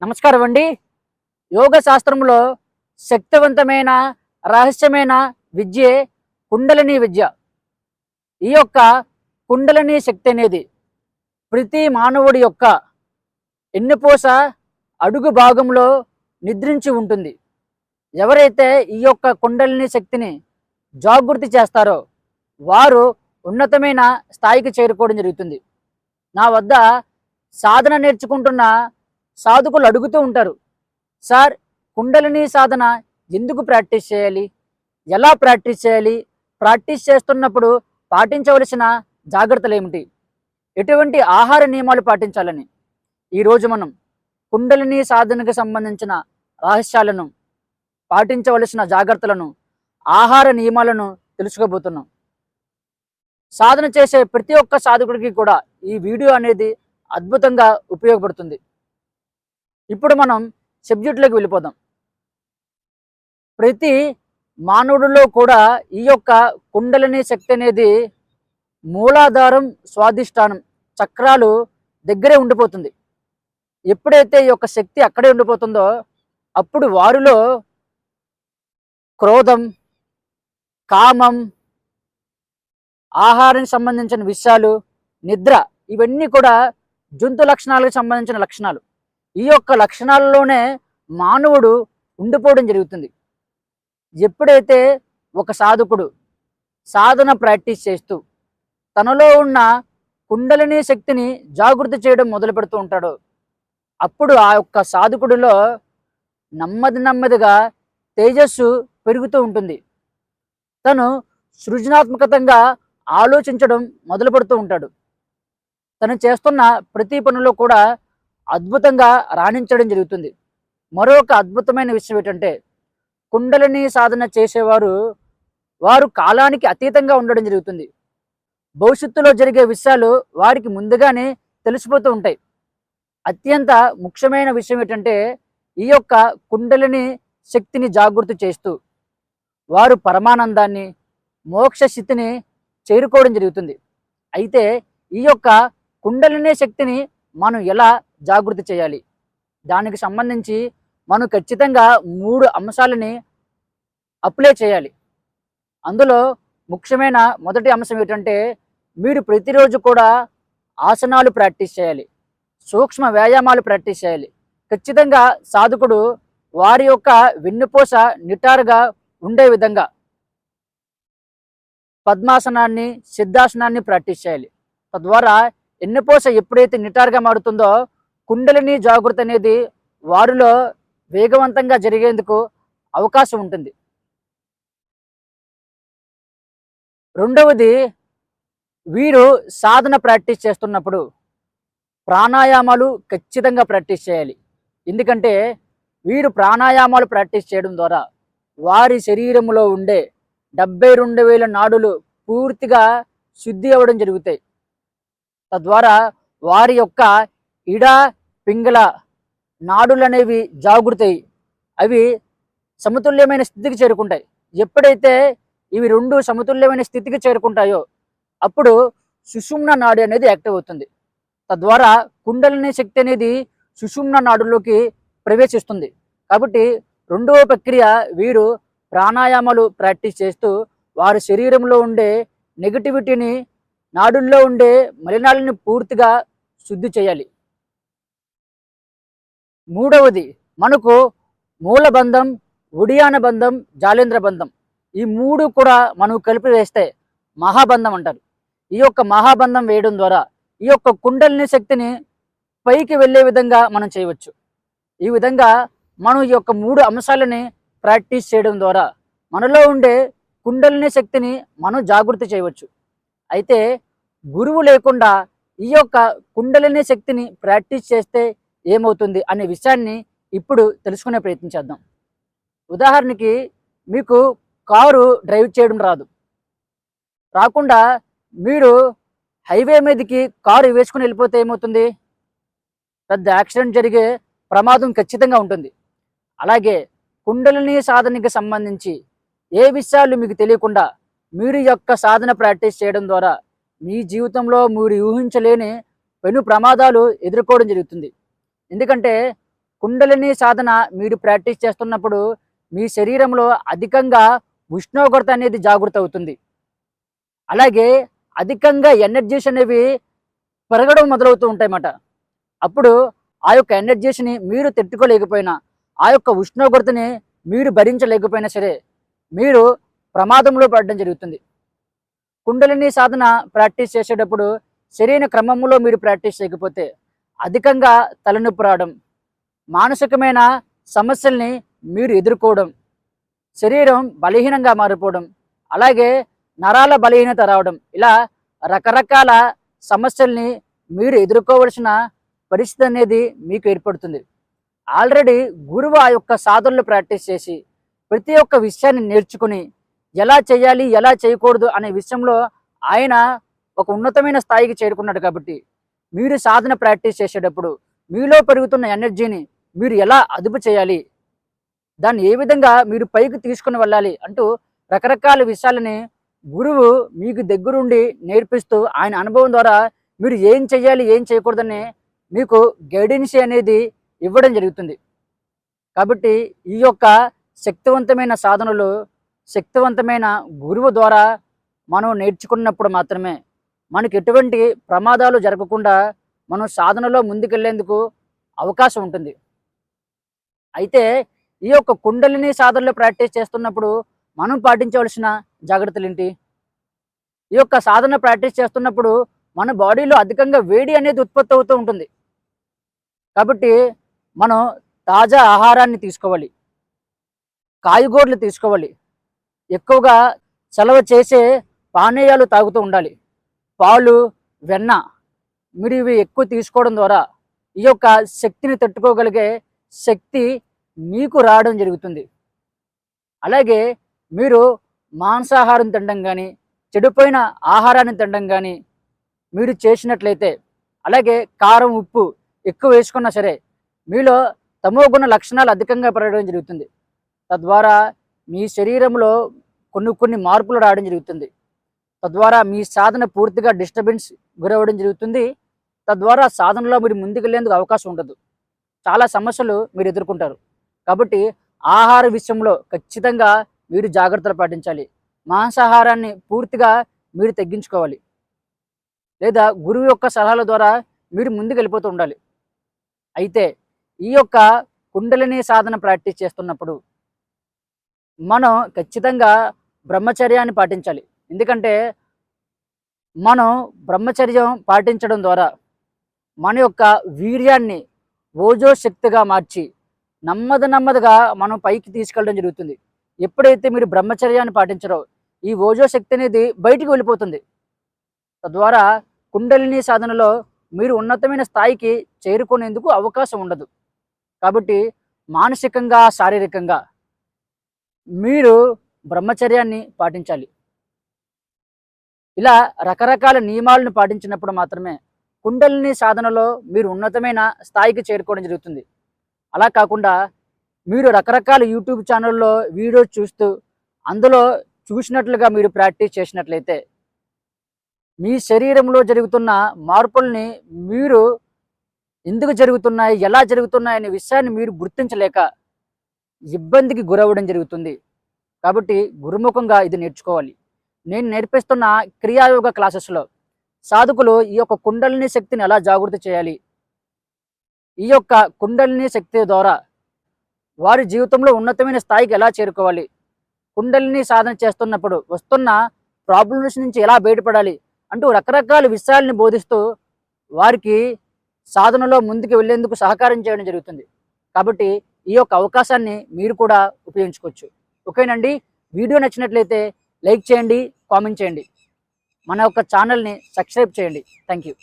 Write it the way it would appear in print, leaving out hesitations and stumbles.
నమస్కారం అండి. యోగ శాస్త్రంలో శక్తివంతమైన రహస్యమైన విద్యే కుండలిని విద్య. ఈ యొక్క కుండలిని శక్తి అనేది ప్రతి మానవుడి యొక్క ఎన్నుపూస అడుగు భాగంలో నిద్రించి ఉంటుంది. ఎవరైతే ఈ యొక్క కుండలిని శక్తిని జాగృతి చేస్తారో వారు ఉన్నతమైన స్థాయికి చేరుకోవడం జరుగుతుంది. నా వద్ద సాధన నేర్చుకుంటున్న సాధకులు అడుగుతూ ఉంటారు, సార్ కుండలిని సాధన ఎందుకు ప్రాక్టీస్ చేయాలి, ఎలా ప్రాక్టీస్ చేయాలి, ప్రాక్టీస్ చేస్తున్నప్పుడు పాటించవలసిన జాగ్రత్తలు ఏమిటి, ఎటువంటి ఆహార నియమాలు పాటించాలని ఈరోజు మనం కుండలిని సాధనకు సంబంధించిన రహస్యాలను, పాటించవలసిన జాగ్రత్తలను, ఆహార నియమాలను తెలుసుకోబోతున్నాం. సాధన చేసే ప్రతి ఒక్క సాధకుడికి కూడా ఈ వీడియో అనేది అద్భుతంగా ఉపయోగపడుతుంది. ఇప్పుడు మనం సబ్జెక్టులోకి వెళ్ళిపోదాం. ప్రతి మానవుడిలో కూడా ఈ యొక్క కుండలిని శక్తి అనేది మూలాధారం, స్వాధిష్టానం చక్రాలు దగ్గరే ఉండిపోతుంది. ఎప్పుడైతే ఈ యొక్క శక్తి అక్కడే ఉండిపోతుందో అప్పుడు వారిలో క్రోధం, కామం, ఆహారానికి సంబంధించిన విషయాలు, నిద్ర ఇవన్నీ కూడా జంతు లక్షణాలకు సంబంధించిన లక్షణాలు. ఈ యొక్క లక్షణాలలోనే మానవుడు ఉండిపోవడం జరుగుతుంది. ఎప్పుడైతే ఒక సాధకుడు సాధన ప్రాక్టీస్ చేస్తూ తనలో ఉన్న కుండలిని శక్తిని జాగృతి చేయడం మొదలు పెడుతూ ఉంటాడో అప్పుడు ఆ యొక్క సాధకుడిలో నెమ్మదిగా తేజస్సు పెరుగుతూ ఉంటుంది. తను సృజనాత్మకంగా ఆలోచించడం మొదలు పెడుతూ ఉంటాడు. తను చేస్తున్న ప్రతి పనిలో కూడా అద్భుతంగా రాణించడం జరుగుతుంది. మరొక అద్భుతమైన విషయం ఏంటంటే కుండలిని సాధన చేసేవారు వారు కాలానికి అతీతంగా ఉండడం జరుగుతుంది. భవిష్యత్తులో జరిగే విషయాలు వారికి ముందుగానే తెలిసిపోతూ ఉంటాయి. అత్యంత ముఖ్యమైన విషయం ఏంటంటే ఈ యొక్క కుండలిని శక్తిని జాగృతి చేస్తూ వారు పరమానందాన్ని, మోక్ష స్థితిని చేరుకోవడం జరుగుతుంది. అయితే ఈ యొక్క కుండలిని శక్తిని మనం ఎలా జాగృతి చేయాలి, దానికి సంబంధించి మనం ఖచ్చితంగా 3 అంశాలని అప్లై చేయాలి. అందులో ముఖ్యమైన మొదటి అంశం ఏంటంటే మీరు ప్రతిరోజు కూడా ఆసనాలు ప్రాక్టీస్ చేయాలి, సూక్ష్మ వ్యాయామాలు ప్రాక్టీస్ చేయాలి. ఖచ్చితంగా సాధకుడు వారి యొక్క వెన్నుపూస నిటారుగా ఉండే విధంగా పద్మాసనాన్ని, సిద్ధాసనాన్ని ప్రాక్టీస్ చేయాలి. తద్వారా వెన్నుపూస ఎప్పుడైతే నిటారుగా మారుతుందో కుండలిని జాగృతి అనేది వారిలో వేగవంతంగా జరిగేందుకు అవకాశం ఉంటుంది. రెండవది, వీరు సాధన ప్రాక్టీస్ చేస్తున్నప్పుడు ప్రాణాయామాలు ఖచ్చితంగా ప్రాక్టీస్ చేయాలి. ఎందుకంటే వీరు ప్రాణాయామాలు ప్రాక్టీస్ చేయడం ద్వారా వారి శరీరంలో ఉండే 72,000 నాడులు పూర్తిగా శుద్ధి అవ్వడం జరుగుతాయి. తద్వారా వారి యొక్క ఇడ, పింగళ నాడులు అనేవి జాగృతయి అవి సమతుల్యమైన స్థితికి చేరుకుంటాయి. ఎప్పుడైతే ఇవి 2 సమతుల్యమైన స్థితికి చేరుకుంటాయో అప్పుడు సుషుమ్న నాడి అనేది యాక్టివ్ అవుతుంది. తద్వారా కుండలిని శక్తి అనేది సుషుమ్న నాడులోకి ప్రవేశిస్తుంది. కాబట్టి రెండవ ప్రక్రియ వీరు ప్రాణాయామాలు ప్రాక్టీస్ చేస్తూ వారి శరీరంలో ఉండే నెగటివిటీని, నాడుల్లో ఉండే మలినాలని పూర్తిగా శుద్ధి చేయాలి. మూడవది, మనకు మూలబంధం, ఉడియాన బంధం, జాలేంద్ర బంధం ఈ 3 కూడా మనం కలిపి వేస్తే మహాబంధం అంటారు. ఈ యొక్క మహాబంధం వేయడం ద్వారా ఈ యొక్క కుండలిని శక్తిని పైకి వెళ్ళే విధంగా మనం చేయవచ్చు. ఈ విధంగా మనం ఈ యొక్క 3 అంశాలని ప్రాక్టీస్ చేయడం ద్వారా మనలో ఉండే కుండలిని శక్తిని మనం జాగృతి చేయవచ్చు. అయితే గురువు లేకుండా ఈ యొక్క కుండలిని శక్తిని ప్రాక్టీస్ చేస్తే ఏమవుతుంది అనే విషయాన్ని ఇప్పుడు తెలుసుకునే ప్రయత్నం చేద్దాం. ఉదాహరణకి మీకు కారు డ్రైవ్ చేయడం రాకుండా మీరు హైవే మీదకి కారు వేసుకుని వెళ్ళిపోతే ఏమవుతుంది? పెద్ద యాక్సిడెంట్ జరిగే ప్రమాదం ఖచ్చితంగా ఉంటుంది. అలాగే కుండలిని సాధనకి సంబంధించి ఏ విషయాలు మీకు తెలియకుండా మీరు యొక్క సాధన ప్రాక్టీస్ చేయడం ద్వారా మీ జీవితంలో మీరు ఊహించలేని పెను ప్రమాదాలు ఎదుర్కోవడం జరుగుతుంది. ఎందుకంటే కుండలిని సాధన మీరు ప్రాక్టీస్ చేస్తున్నప్పుడు మీ శరీరంలో అధికంగా ఉష్ణోగ్రత అనేది జాగృత అవుతుంది. అలాగే అధికంగా ఎనర్జీస్ అనేవి పెరగడం మొదలవుతూ ఉంటాయన్నమాట. అప్పుడు ఆ యొక్క ఎనర్జీస్ని మీరు తట్టుకోలేకపోయినా, ఆ యొక్క ఉష్ణోగ్రతని మీరు భరించలేకపోయినా సరే మీరు ప్రమాదంలో పడడం జరుగుతుంది. కుండలిని సాధన ప్రాక్టీస్ చేసేటప్పుడు సరైన క్రమంలో మీరు ప్రాక్టీస్ చేయకపోతే అధికంగా తలనొప్పి రావడం, మానసికమైన సమస్యల్ని మీరు ఎదుర్కోవడం, శరీరం బలహీనంగా మారిపోవడం, అలాగే నరాల బలహీనత రావడం, ఇలా రకరకాల సమస్యల్ని మీరు ఎదుర్కోవలసిన పరిస్థితి అనేది మీకు ఏర్పడుతుంది. ఆల్రెడీ గురువు ఆ యొక్క సాధనలు ప్రాక్టీస్ చేసి ప్రతి ఒక్క విషయాన్ని నేర్చుకుని ఎలా చేయాలి ఎలా చేయకూడదు అనే విషయంలో ఆయన ఒక ఉన్నతమైన స్థాయికి చేరుకున్నాడు. కాబట్టి మీరు సాధన ప్రాక్టీస్ చేసేటప్పుడు మీలో పెరుగుతున్న ఎనర్జీని మీరు ఎలా అదుపు చేయాలి, దాన్ని ఏ విధంగా మీరు పైకి తీసుకుని వెళ్ళాలి అంటూ రకరకాల విషయాలని గురువు మీకు దగ్గరుండి నేర్పిస్తూ ఆయన అనుభవం ద్వారా మీరు ఏం చేయాలి ఏం చేయకూడదని మీకు గైడెన్స్ అనేది ఇవ్వడం జరుగుతుంది. కాబట్టి ఈ యొక్క శక్తివంతమైన సాధనలు శక్తివంతమైన గురువు ద్వారా మనం నేర్చుకున్నప్పుడు మాత్రమే మనకు ఎటువంటి ప్రమాదాలు జరగకుండా మనం సాధనలో ముందుకెళ్లేందుకు అవకాశం ఉంటుంది. అయితే ఈ యొక్క కుండలిని సాధనలో ప్రాక్టీస్ చేస్తున్నప్పుడు మనం పాటించవలసిన జాగ్రత్తలు ఏంటి? ఈ యొక్క సాధన ప్రాక్టీస్ చేస్తున్నప్పుడు మన బాడీలో అధికంగా వేడి అనేది ఉత్పత్తి అవుతూ ఉంటుంది. కాబట్టి మనం తాజా ఆహారాన్ని తీసుకోవాలి, కాయగూరలు తీసుకోవాలి, ఎక్కువగా చలవ చేసే పానీయాలు తాగుతూ ఉండాలి. పాలు, వెన్న మీరు ఇవి ఎక్కువ తీసుకోవడం ద్వారా ఈ యొక్క శక్తిని తట్టుకోగలిగే శక్తి మీకు రావడం జరుగుతుంది. అలాగే మీరు మాంసాహారం తినడం కానీ చెడిపోయిన ఆహారాన్ని తినడం కానీ మీరు చేసినట్లయితే, అలాగే కారం ఉప్పు ఎక్కువ వేసుకున్నా సరే మీలో తమోగుణ లక్షణాలు అధికంగా పెరగడం జరుగుతుంది. తద్వారా మీ శరీరంలో కొన్ని మార్పులు రావడం జరుగుతుంది. తద్వారా మీ సాధన పూర్తిగా డిస్టర్బెన్స్ గురవ్వడం జరుగుతుంది. తద్వారా సాధనలో మీరు ముందుకెళ్లేందుకు అవకాశం ఉండదు. చాలా సమస్యలు మీరు ఎదుర్కొంటారు. కాబట్టి ఆహార విషయంలో ఖచ్చితంగా మీరు జాగ్రత్తలు పాటించాలి. మాంసాహారాన్ని పూర్తిగా మీరు తగ్గించుకోవాలి, లేదా గురువు యొక్క సలహాల ద్వారా మీరు ముందుకు వెళ్ళిపోతూ ఉండాలి. అయితే ఈ యొక్క కుండలిని సాధన ప్రాక్టీస్ చేస్తున్నప్పుడు మనం ఖచ్చితంగా బ్రహ్మచర్యాన్ని పాటించాలి. ఎందుకంటే మనం బ్రహ్మచర్యం పాటించడం ద్వారా మన యొక్క వీర్యాన్ని ఓజో శక్తిగా మార్చి నెమ్మదిగా మనం పైకి తీసుకెళ్ళడం జరుగుతుంది. ఎప్పుడైతే మీరు బ్రహ్మచర్యాన్ని పాటించరో ఈ ఓజో శక్తి అనేది బయటికి వెళ్ళిపోతుంది. తద్వారా కుండలిని సాధనలో మీరు ఉన్నతమైన స్థాయికి చేరుకునేందుకు అవకాశం ఉండదు. కాబట్టి మానసికంగా శారీరకంగా మీరు బ్రహ్మచర్యాన్ని పాటించాలి. ఇలా రకరకాల నియమాలను పాటించినప్పుడు మాత్రమే కుండలిని సాధనలో మీరు ఉన్నతమైన స్థాయికి చేరుకోవడం జరుగుతుంది. అలా కాకుండా మీరు రకరకాల యూట్యూబ్ ఛానల్లో వీడియోస్ చూస్తూ అందులో చూసినట్లుగా మీరు ప్రాక్టీస్ చేసినట్లయితే మీ శరీరంలో జరుగుతున్న మార్పుల్ని మీరు ఎందుకు జరుగుతున్నాయి, ఎలా జరుగుతున్నాయి అనే విషయాన్ని మీరు గుర్తించలేక ఇబ్బందికి గురవ్వడం జరుగుతుంది. కాబట్టి గురుముఖంగా ఇది నేర్చుకోవాలి. నేను నేర్పిస్తున్న క్రియాయోగ క్లాసెస్లో సాధకులు ఈ యొక్క కుండలిని శక్తిని ఎలా జాగృతి చేయాలి, ఈ యొక్క కుండలిని శక్తి ద్వారా వారి జీవితంలో ఉన్నతమైన స్థాయికి ఎలా చేరుకోవాలి, కుండలిని సాధన చేస్తున్నప్పుడు వస్తున్న ప్రాబ్లమ్స్ నుంచి ఎలా బయటపడాలి అంటూ రకరకాల విషయాలను బోధిస్తూ వారికి సాధనలో ముందుకు వెళ్లేందుకు సహకారం చేయడం జరుగుతుంది. కాబట్టి ఈ యొక్క అవకాశాన్ని మీరు కూడా ఉపయోగించుకోవచ్చు. ఓకేనండి, వీడియో నచ్చినట్లయితే లైక్ చేయండి, కామెంట్ చేయండి, మన యొక్క ఛానల్ని సబ్స్క్రైబ్ చేయండి. Thank you.